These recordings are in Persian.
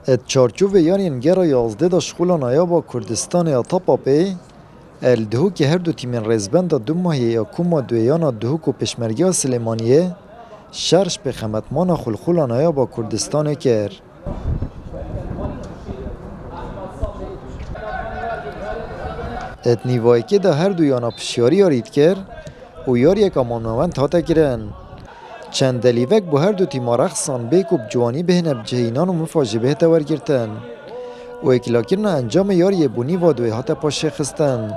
ات چارچوب یارین گرا 11 دا شخولا نایابا کردستان یا تاپا پی الدهو که هر دو تیمین رزبند دو ماهی یا کوما دویانا دهو کو پشمرگی سلیمانیه شرش به خمتمانا خلخولا نایابا کردستان کر. ات نیوایی که دا هر دو یانا پشیاری یارید کر و یاری یک امانوان تاتا کرن. چند دلیوک با هر دو تیما رخصان بیک و بجوانی بهنب جهینان و مفاجبه تور گرتن و اکلاکرنا انجام یاری بونی و دوی حتا پاشه خستن.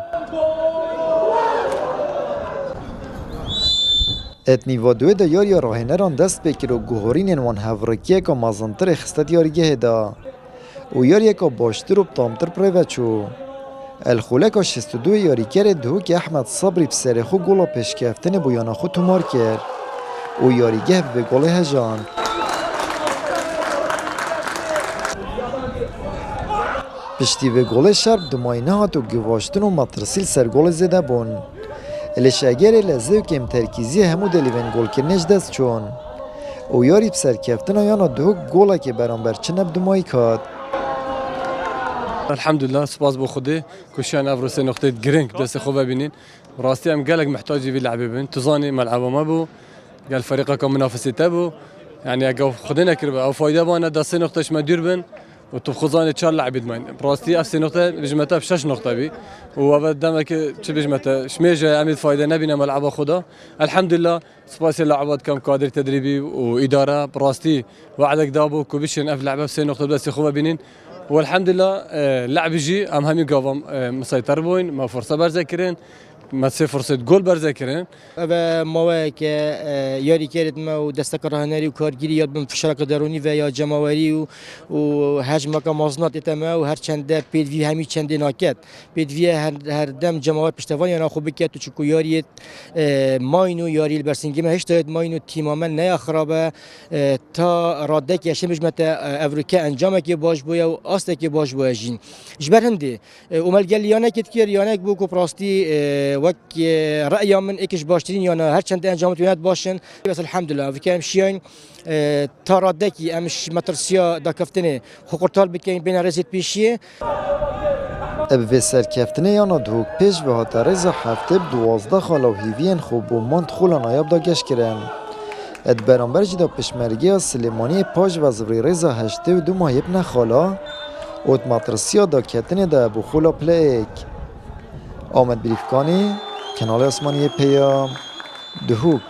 ات نیوادوی دا یاری راهنران دست بکر و گوهورین وان هفرکی که مازنتر خستت یاریگه دا و یاری که باشتر و بطامتر پریوچو. الخولک 62 یاری کرد دهو که احمد صبری بسر خو گولا پیشکفتن بویانا خو تومار کرد و یاریگه به گل هجان. پشتی به گل شرب دماینه هات و گواشتن و مترسیل سر گل زده بون. الش اگر لزه و کم ترکیزی همو دلیون گل کرنش دست چون و یاری بسر کفتن یانا دهو گولا که برانبر چنب دمایی کاد. الحمدلله سپاس بو خوده كوشان افروسي نقطه جرينك دست خوبه ببینین راستی هم قالك محتاجي في لعبه بين تظاني ملعبه ما بو قال فريقك منافسه تبو يعني اگه خودنا کربه او فایده بانه دست نقطهش مدیر بن و تو خزانه 4 لعب ادمان راستی اف نقطه بجمته ب 6 نقطه بي و بعد که چه بجمته شميجه عمل فایده نبینه ملعبه خدا الحمدلله سپاس لعبات كم كادر تدريبي واداره براستي وعدك دابو كوبيشن اف لعبه 3 نقطه دست خوبه ببینین والحمد لله لعب جي ام همي قوام مسيطر بوين ما فرصه برذكرين ما تسي فرصه جول برذكرين و ما که یاری کرد ما و دست راهنری و کارگیری یاد بم فشارک درونی و یا جماوری و هجم که مازنات اتما و هر چند پیدوی همی چند ناکت پیدوی هر دم جماور پشتوان یا خوب که تو چکو یاری ماینو یاری البرسینگی ما هشت داد ماینو تماما نه خرابه تا راده که شمش مت افریقا انجام که باش بویا و است که باش بویا جین جبر هندی عمل گل یانه کت کیر یانه بو کو پراستی وقت رأی من اکش باشترین یا نه هر چند انجامات وینات باشن بس الحمدلله و کم شیان تراده کی امش مترسیا دکفتنه حقوقتال بکن بین رزت پیشیه اب سرکفتنه یا ندوک پیش به هاترز هفته 12 خاله و هیوین خوب و ماند خولا نایاب دا گشت کرن اد برانبر جدا پشمرگی سلیمانی پاج و زوری رزا 82 ماه ابن خالا اوت مترسیا دا کتنه دا ابو خولا پلیک آمد بریفکانی کانال آسمانی پیام دهوک